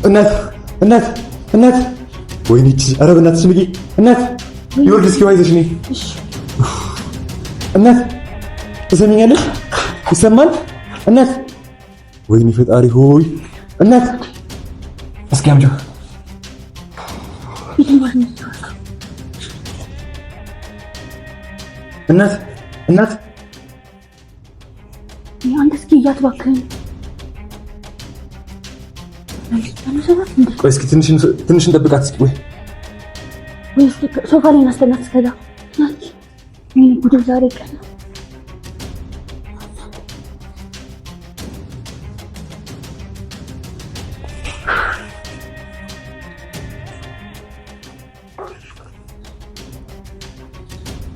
እናት ወይኔ እቺ ኧረ በእናትሽ ምግቢ እናት ይወርድ እስኪ ዋይዘሽ ነኝ እናት ትሰሚኛለሽ ይሰማል እናት ወይኔ ፈጣሪ ሆይ እናት እስኪ አምጪው እናት አንተ እስኪ እያትባክኝ ቆይ እስኪ ትንሽ እንጠብቃት እስኪ ወይ ሶፋ ላይ እናስተናት እስከዛ ጉድ ዛሬ ቀን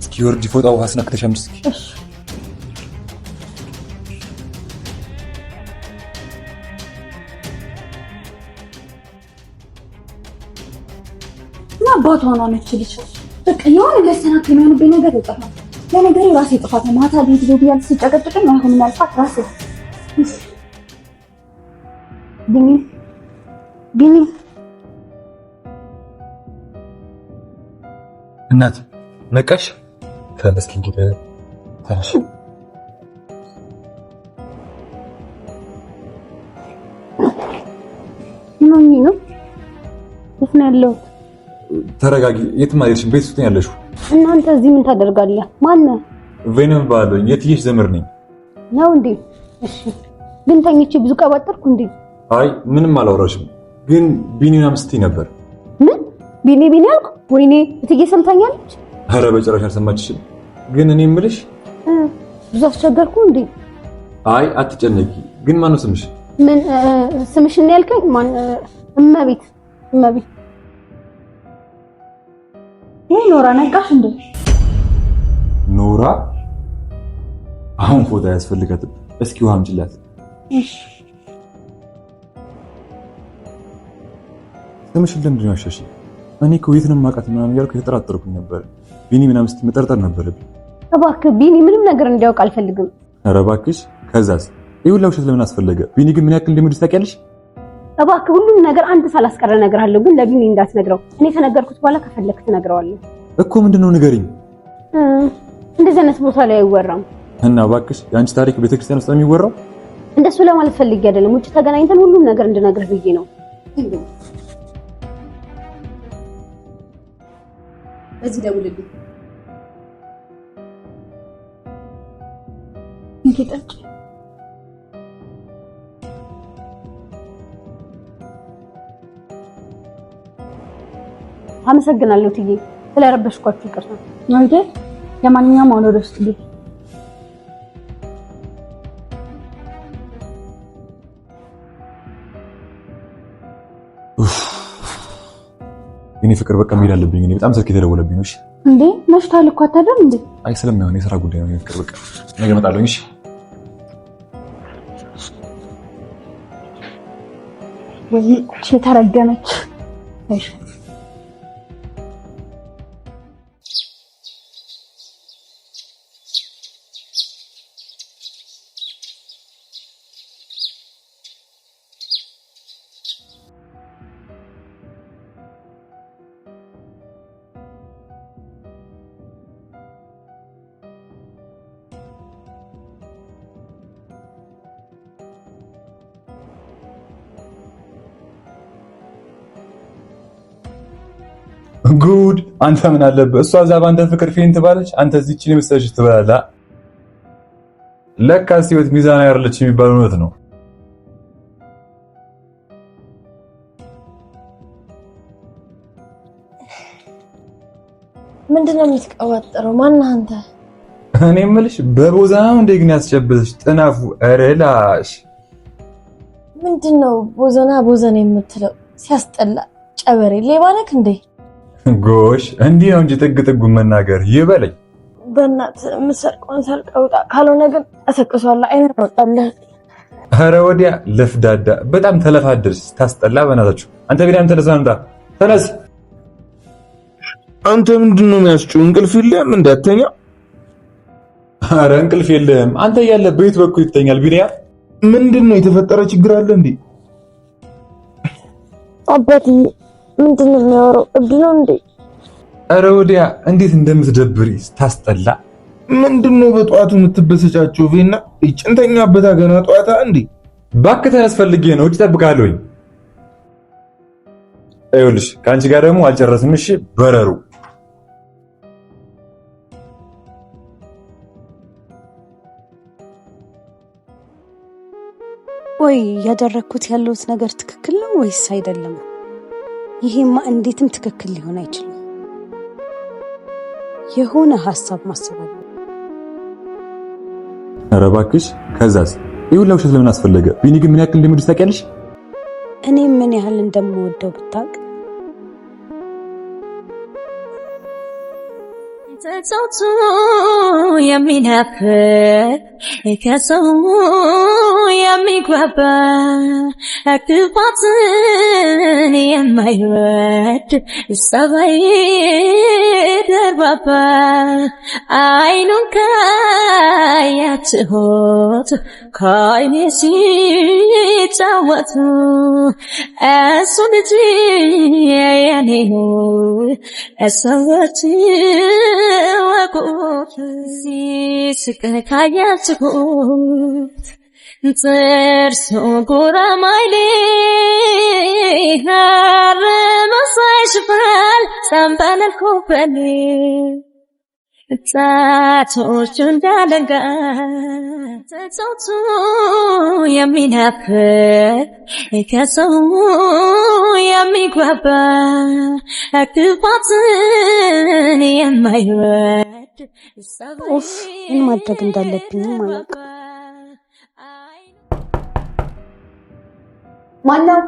እስኪ ወርድ ፎጣ ውሃ አስነክተሽ አምጪ እስኪ አባቷ ነው ነችልሽ በቃ የሆነ ለሰናክ የሚሆንብኝ ነገር ይጠፋል ለነገሩ ራሴ ጥፋት ነው ማታ ቤት ሄድ ያል ሲጨቀጭቅም አይሆንም ያልፋት ራሴ ቢኒ እናት ነቃሽ ተነስኪ እንግዲህ ተነሽ ነው ያለው ተረጋጊ የትም አይደልሽም ቤት ውስጥ ነው ያለሽው እናንተ እዚህ ምን ታደርጋለህ ማን ነው ቬኖም ባለኝ የትዬሽ ዘመር ነኝ ነው እንዴ እሺ ግን ተኝቼ ብዙ ቀባጠርኩ እንዴ አይ ምንም አላወራሽም ግን ቢኒና ምስቲ ነበር ምን ቢኒ አልኩ ወይኔ እትዬ ሰምታኛለች ኧረ በጭራሽ አልሰማችሽም ግን እኔ የምልሽ ብዙ አስቸገርኩ እንዴ አይ አትጨነቂ ግን ማን ነው ስምሽ ምን ስምሽ ነው ያልከኝ ማን እመቤት ኖራ ነቃሽ እንዴ ኖራ አሁን ፎቶ ያስፈልጋት እስኪ ውሃ አምጪላት እሺ ስምሽን ለምንድን ነው ያሻሽ እኔ እኮ የት ነው የማውቃት ምናምን እያልኩ የተጠራጠርኩኝ ነበር ቢኒ ምናምን እስኪ መጠርጠር ነበረብኝ እባክህ ቢኒ ምንም ነገር እንዲያውቅ አልፈልግም ኧረ እባክሽ ከዛስ ይሁላ ውሸት ለምን አስፈለገ ቢኒ ግን ምን ያክል እንደሚወድሽ ታውቂያለሽ እባክህ ሁሉም ነገር አንተ ሳላስቀረ እነግርሃለሁ ግን ለቢኒ እንዳትነግረው እኔ ከነገርኩት በኋላ ከፈለክ ትነግረዋለህ እኮ ምንድነው ንገሪኝ እንደዚህ አይነት ቦታ ላይ አይወራም እና እባክሽ የአንቺ ታሪክ ቤተክርስቲያን ውስጥ የሚወራው እንደሱ ለማለት ፈልጌ አይደለም ውጭ ተገናኝተን ሁሉም ነገር እንድነግርህ ብዬ ነው እዚህ ደውልልኝ እንኪጠጭ አመሰግናለሁ ትዬ ስለረበሽኳችሁ ይቅርታ አይደል ለማንኛውም አሁን ወደ ውስጥ ግቢ እኔ ፍቅር በቃ መሄድ አለብኝ እኔ በጣም ስልክ የተደወለብኝ ነው እሺ እንዴ መሽቷል እኮ አታደም እንዴ አይ ስለማይሆን የሥራ ጉዳይ ነው ፍቅር በቃ ነገ እመጣለሁ እሺ ወይ ተረገመች እሺ ጉድ አንተ ምን አለበት እሷ እዛ ባንተ ፍቅር ፌንት ባለች አንተ እዚህ እቺን መስጠሽ ትበላላ ለካስ ህይወት ሚዛን አይደለች የሚባለው እውነት ነው ምንድነው የምትቀባጥረው ማነህ አንተ እኔ የምልሽ በቦዛናው እንደ ግን ያስጨበለሽ ጥናፉ አረላሽ ምንድነው ቦዘና የምትለው ሲያስጠላ ጨበሬ ሌባ ነህ እንዴ ጎሽ እንዲህ ነው እንጂ ጥግ ጥጉን መናገር ይበለኝ በእናት ምሰርቆን ሰርቀውጣ ካልሆነ ግን አሰቅሷለሁ አይነ ወጣለህ ኧረ ወዲያ ለፍዳዳ በጣም ተለፋደርስ ታስጠላ በእናታችሁ አንተ ቢላም ተነስ አንተ ምንድነው የሚያስጨው እንቅልፍ የለህም እንዳተኛ ኧረ እንቅልፍ የለህም አንተ ያለ ቤት በኩል ይተኛል ቢኒያ ምንድነው የተፈጠረ ችግር አለ እንዴ አባቴ ምንድን ነው የሚያወራው? እብድ ነው እንዴ? ኧረ ወዲያ እንዴት እንደምትደብሪ ታስጠላ። ምንድነው በጠዋቱ የምትበሰጫቸው? ቬና ጭንተኛበት ገና ጠዋታ እንዴ? እባክህ ተነስ፣ ፈልጌ ነው እጅ ጠብቃለሁኝ። ይኸውልሽ ከአንቺ ጋር ደግሞ አልጨረስም። እሺ በረሩ ወይ ያደረኩት ያለውት ነገር ትክክል ነው ወይስ አይደለም? ይሄማ እንዴትም ትክክል ሊሆን አይችልም። የሆነ ሐሳብ ማሰብ አለ። ኧረ እባክሽ ከዛስ ይኸውልሽ ለምን አስፈለገ? ቢኒ ግን ምን ያክል እንደምወድሽ ታውቂያለሽ? እኔ ምን ያህል እንደምወደው ብታውቅ ተጽቱ የሚናፍቅ ከሰው የሚጓባ ክፋትን የማይወድ ሰባይ ደርባባ አይኑን ካያችሁት ከአይኔ ሲጫወቱ እሱ ልጅ የኔ ነው እሰዎች ወቁት ሲስቅ ካያችሁት ጥርሱ ጉራማይሌ መሳይ ሽፋል ሳምባነል ኮፈሌ ጣቶቹ እንዳለንጋ ተጽቱ የሚናፍቅ ከሰው የሚጓባ ክፋትን የማይወድ ኡፍ ምን ማድረግ እንዳለብኝም አላውቅም። ማነው?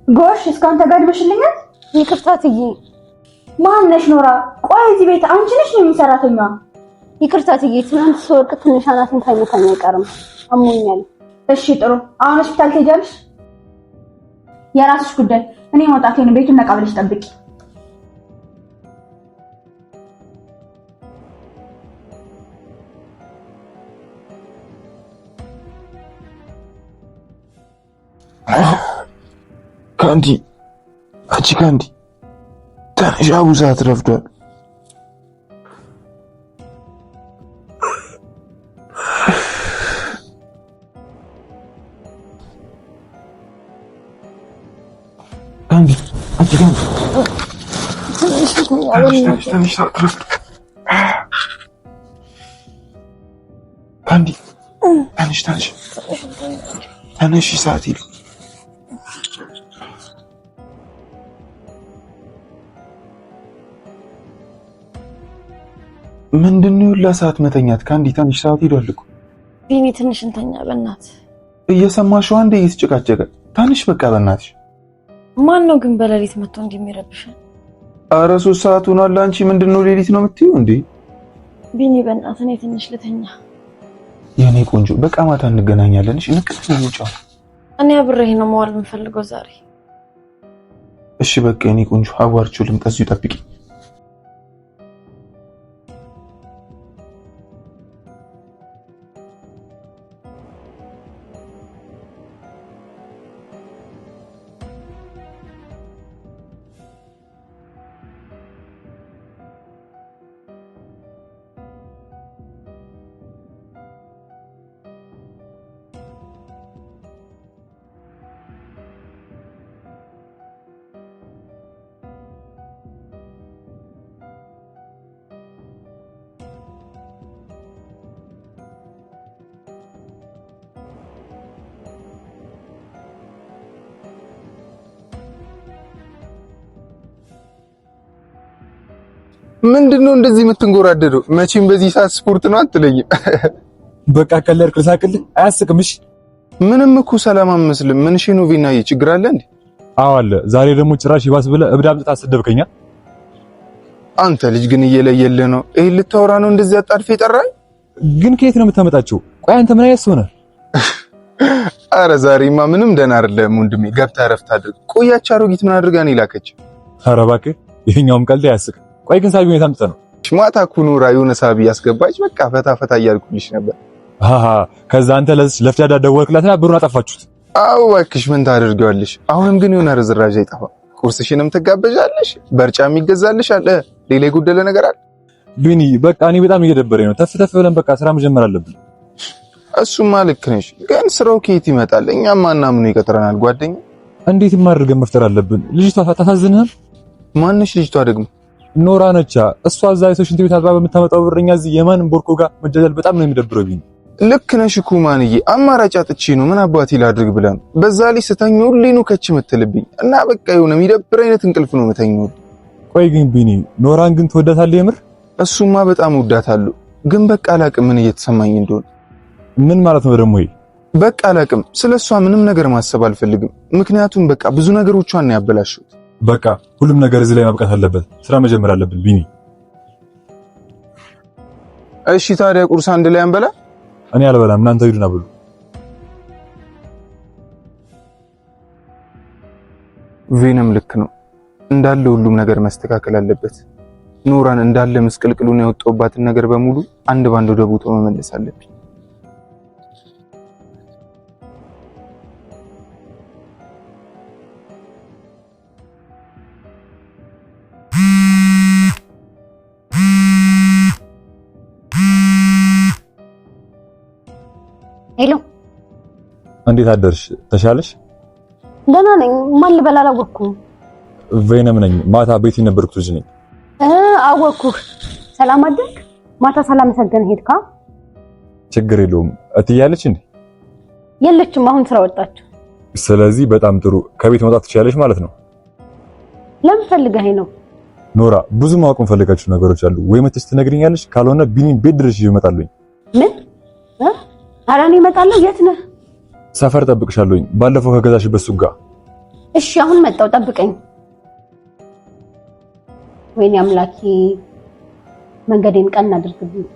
ጎሽ እስካሁን ተጋድመሽልኛል። ይቅርታ ትዬ። ማን ነሽ ኖራ? ቆይ እዚህ ቤት አንቺ ነሽ ነው የሚሰራተኛዋ? ይቅርታ ትዬ፣ ትናንት ስወርቅ ትንሽ አናትን ሳይመታኝ አይቀርም፣ አሞኛል። እሺ ጥሩ። አሁን ሆስፒታል ትሄጃለሽ? የራስሽ ጉዳይ። እኔ መውጣቴ ነው። ቤቱን ነቃ ብለሽ ጠብቂ። ካንዲ አንቺ ካንዲ ትንሽ አቡዛ ትረፍዷል። ካንዲ አንቺ ካንዲ ትንሽ ካንዲ ትንሽ ሰዓት ይሉ ምንድነው ለሰዓት መተኛት? ካንዲ ትንሽ ሰዓት ሄዷል እኮ። ቢኒ ትንሽ እንተኛ በእናት። እየሰማሽው አንዴ እየተጨቃጨቀ ትንሽ በቃ በእናትሽ። ማን ነው ግን በሌሊት መጥቶ እንደሚረብሽን? ኧረ 3 ሰዓት ሆኗል። አንቺ ምንድነው ሌሊት ነው የምትይው እንዴ? ቢኒ በእናት እኔ ትንሽ ልተኛ። የኔ ቆንጆ በቃ ማታ እንገናኛለን። እሺ ንቅት ነው ጫው። እኔ አብሬህ ነው መዋል የምፈልገው ዛሬ። እሺ በቃ የኔ ቆንጆ አዋርቹ ልምጣ፣ እዚሁ ጠብቂ። ምንድነው እንደዚህ የምትንጎራደደው? መቼም በዚህ ሰዓት ስፖርት ነው አትለኝም። በቃ ቀለድክ ልሳቅልህ። አያስቅም? እሺ ምንም እኮ ሰላም አመስልም። ምን እሺ ነው ቪናዬ፣ ችግር አለ እንዴ? አዎ አለ። ዛሬ ደግሞ ጭራሽ ይባስ ብለህ እብድ አምጥታ አሰደብከኛ። አንተ ልጅ ግን እየለየልህ ነው። ይሄ ልታወራ ነው እንደዚህ አጣድፌ ጠራኝ? ግን ከየት ነው የምታመጣቸው? ቆይ አንተ ምን አይነት ሰው ነህ? አረ ዛሬማ ምንም ደህና አይደለም ወንድሜ። ገብተህ እረፍት አድርግ። ቆያች አሮጊት ምን አድርጋ ነው የላከች? ኧረ እባክህ ይሄኛውም ቀልድ አያስቅ። ቆይ ግን ሳቢ ሁኔታ አምጥተህ ነው? ማታ እኮ ኑራ የሆነ ሳቢ ያስገባች። በቃ ፈታ ፈታ እያልኩልሽ ነበር። ከዛ አንተ ለፍዳዳ ደወልክላትና ብሩን አጠፋችሁት። አዎ እባክሽ ምን ታደርጊዋለሽ? አሁንም ግን የሆነ ርዝራዥ አይጠፋም። ቁርስሽንም ትጋበዣለሽ፣ በርጫ የሚገዛልሽ አለ። ሌላ የጎደለ ነገር አለ? ቢኒ በቃ እኔ በጣም እየደበረኝ ነው። ተፍ ብለን በቃ ስራ መጀመር አለብን። እሱማ ልክ ነሽ፣ ግን ስራው ከየት ይመጣል? እኛም ማናምኑ ይቀጥረናል። ጓደኛ እንዴት ማድረግ መፍጠር አለብን። ልጅቷ ታሳዝንህም? ማንሽ ልጅቷ ደግሞ? ኖራ ነቻ። እሷ እዛ የሰው ሽንት ቤት አጥባ በምታመጣው ብር እኛ እዚህ የማንም ቦርኮ ጋር መጃጃል በጣም ነው የሚደብረው። ቢኒ ልክ ነሽ እኮ ማንዬ፣ አማራጭ አጥቼ ነው ምን አባቴ ላድርግ ብለን። በዛ ላይ ስተኛ ሁሌ ነው ከች የምትልብኝ እና በቃ የሆነ የሚደብር አይነት እንቅልፍ ነው የምተኛው። ቆይ ግን ቢኒ ኖራን ግን ትወዳታለህ የምር? እሱማ በጣም ወዳታለሁ፣ ግን በቃ አላቅም ምን እየተሰማኝ እንደሆነ። ምን ማለት ነው ደግሞ ይሄ? በቃ አላቅም፣ ስለሷ ምንም ነገር ማሰብ አልፈልግም። ምክንያቱም በቃ ብዙ ነገሮቿን ነው ያበላሽሁት። በቃ ሁሉም ነገር እዚህ ላይ ማብቃት አለበት። ስራ መጀመር አለብን ቢኒ። እሺ ታዲያ ቁርስ አንድ ላይ አንበላ? እኔ አልበላም፣ እናንተ ሂዱና ብሉ። ቬነም ልክ ነው እንዳለ ሁሉም ነገር መስተካከል አለበት። ኖራን እንዳለ ምስቅልቅሉን ያወጣውባትን ነገር በሙሉ አንድ ባንድ ወደ ቦታው መመለስ አለብኝ። ሄሎ እንዴት አደርሽ? ተሻለሽ? ደህና ነኝ። ማን ልበል አላወኩም። ቬነም ነኝ። ማታ ቤት የነበርኩት ልጅ ነኝ። አወኩህ። ሰላም አደርክ? ማታ ሳላመሰግን ሄድካ? ችግር የለውም። እትያለች እንዴ? የለችም፣ አሁን ስራ ወጣች። ስለዚህ በጣም ጥሩ። ከቤት መውጣት ትችያለሽ ማለት ነው። ለምን ፈልገህ ነው? ኖራ ብዙ ማወቅ የምፈልጋችሁ ነገሮች አሉ። ወይ መተሽ ትነግሪኛለሽ፣ ካልሆነ ቢኒን ቤት ድረስ ይመጣልኝ። ምን? ኧረ እኔ እመጣለሁ። የት ነህ? ሰፈር ጠብቅሻለሁኝ፣ ባለፈው ከገዛሽበት ሱቅ ጋር። እሺ አሁን መጣሁ፣ ጠብቀኝ። ወይኔ አምላኬ፣ መንገዴን ቀና አድርግልኝ።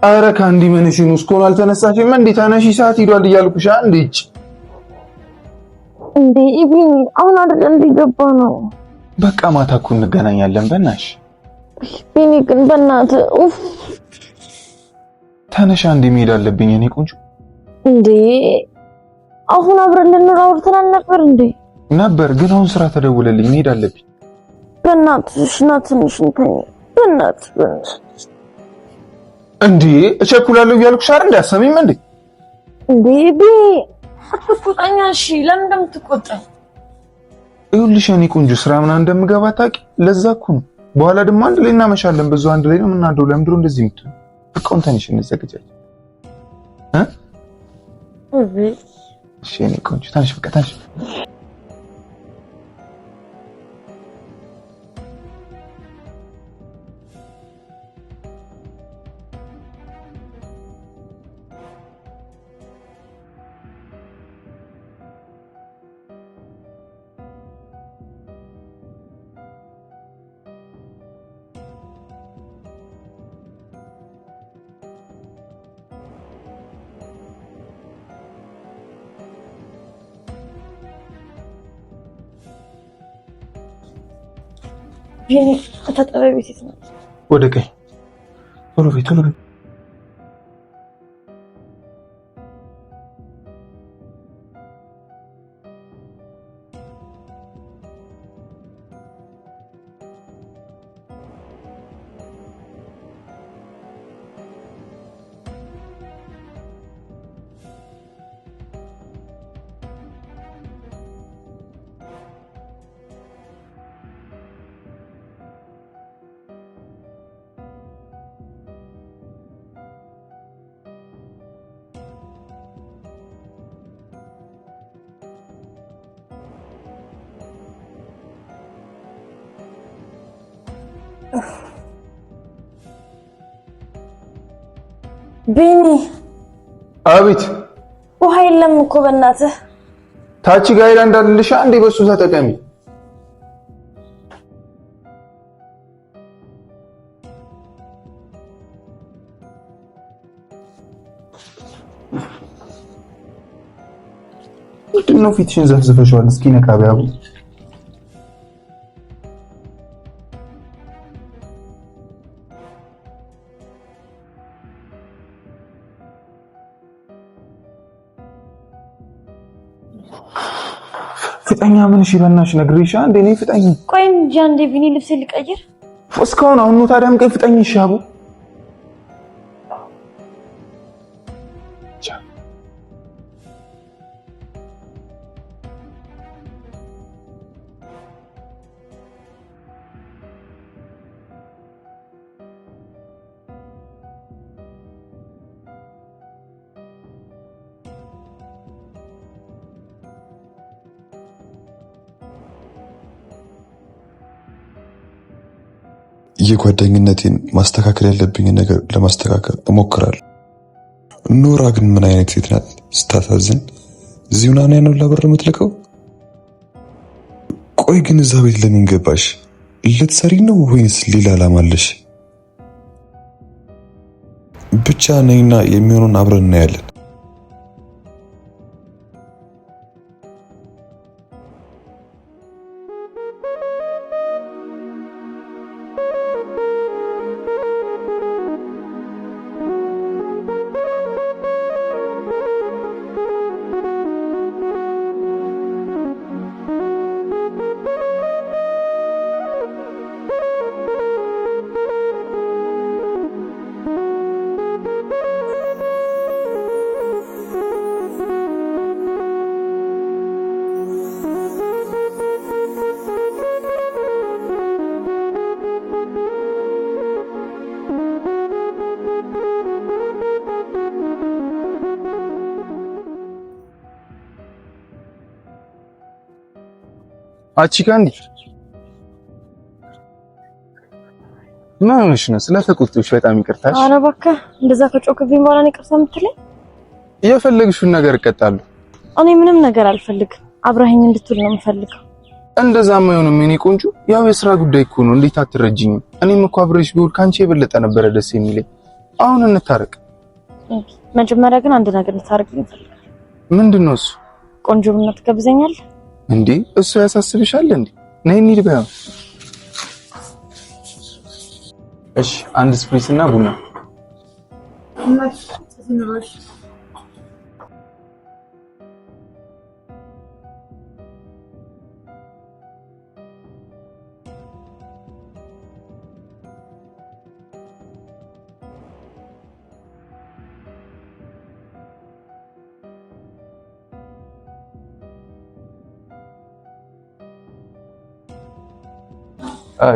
አረ ካንዲ መንሽን እስኮን አልተነሳሽም እንዴ? ታናሺ ሰዓት ሄዷል እያልኩሽ አንዴች እንዴ ቢኒ አሁን አይደል እንዲገባ ነው። በቃ ማታ እኮ እንገናኛለን። በእናትሽ ቢኒ ግን በእናትህ ኡፍ ተነሻ እንዴ መሄድ አለብኝ እኔ ቆንጆ። እንዴ አሁን አብረን ልንኖር አውርተናል ነበር እንዴ? ነበር ግን አሁን ስራ ተደውለልኝ መሄድ አለብኝ። በእናትሽ ና ትንሽ እንተኛ። በእናትህ እንዴ እቸኩላለሁ እያልኩሽ አይደል? እንዳሰሚም እንዴ እንዴ ቢኒ አትቆጣኝ። እሺ ለምን እንደምትቆጣኝ? ይኸውልሽ እኔ ቆንጆ ስራ ምናምን እንደምገባ ታውቂ። ለዛ እኮ ነው። በኋላ ደግሞ አንድ ላይ እናመሻለን። በዛው አንድ ላይ ነው የምናደው። ለምንድነው እንደዚህ የምትሆን? በቃውን ተንሽ እንዘጋጃለን እሺ እኔ ቆንጆ ተንሽ፣ በቃ ተንሽ። ቢኒ ተጠበብ ቤት ነው። ወደ ቀኝ ቶሎ በይ ቶሎ በይ። ቢኒ አቤት። ውሃ የለም እኮ በእናትህ። ታቺ ጋር ሃይላንድ አለልሽ አንዴ፣ በሱ ተጠቀሚ። ምንድነው ፊትሽን ዘፍዝፈሽዋል? እስኪ ነቃ ቢያቡ ፍጠኛ ምን እሺ በእናትሽ ነግሬሻ እንዴ ነኝ ፍጠኝ ቆይ እንጂ አንዴ ቪኒ ልብስ ልቀይር እስካሁን አሁን ነው ታዲያም ቀይ ፍጠኝ ይሻቡ የጓደኝነቴን ማስተካከል ያለብኝ ነገር ለማስተካከል እሞክራለሁ። ኖራ ግን ምን አይነት ሴት ናት? ስታሳዝን እዚሁ ናና ነው ለብር የምትልከው። ቆይ ግን እዛ ቤት ለምን ገባሽ? ልትሰሪ ነው ወይስ ሌላ ዓላማ አለሽ? ብቻ ነይና የሚሆነውን አብረን እናያለን። አቺካንዲ ምን ሆነሽ ነው? ስለተቆጥቶሽ በጣም ይቅርታሽ። ኧረ እባክህ እንደዛ ከጮክብኝ በኋላ ነው ይቅርታ የምትለኝ? የፈለግሽውን ነገር እቀጣለሁ። እኔ ምንም ነገር አልፈልግም። አብረኸኝ እንድትውል ነው የምፈልገው። እንደዛማ አይሆንም የኔ ቆንጆ። ያው የሥራ ጉዳይ እኮ ነው። እንዴት አትረጂኝም? እኔም እኮ አብረሽ ቢውል ካንቺ የበለጠ ነበረ ደስ የሚለኝ። አሁን እንታረቅ። መጀመሪያ ግን አንድ ነገር እንታረቅልኝ እፈልጋለሁ። ምንድነው እሱ? ቆንጆ ቡና ትጋብዘኛለህ? እንዴ እሱ ያሳስብሻል እንዴ? ነይ እንሂድ በያው። እሺ አንድ ስፕሪስ እና ቡና።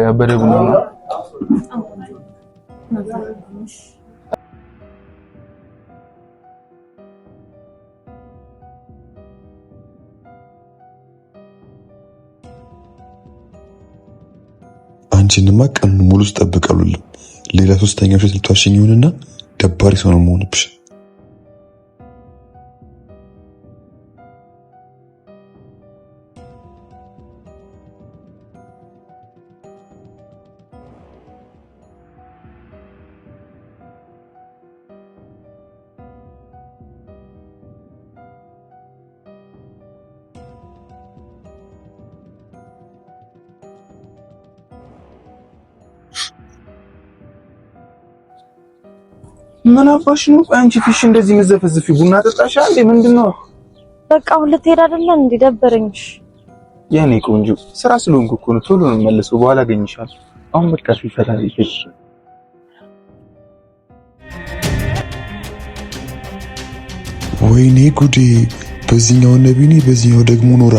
ያበደ ቡና ነው። አንቺንማ ቀን ሙሉ ስጠብቀሉልም ሌላ ሶስተኛ ሴት ልትዋሽኝ ይሁንና ደባሪ ሰው ነው የምሆንብሽ። ምን አባሽ ነው? አንቺ ፊሽ እንደዚህ መዘፈዝፊ ቡና ጠጣሻ እንዴ? ምንድነው? በቃ አሁን ልትሄድ አይደለ እንዴ? ደበረኝሽ። የኔ ቆንጆ ስራ ስለሆንኩ እኮ ነው። ቶሎ ነው መልሰው በኋላ አገኝሻለሁ። አሁን በቃ ሲፈታ ይፈሽ። ወይኔ ጉዴ! በዚህኛው ነቢኒ በዚህኛው ደግሞ ኖራ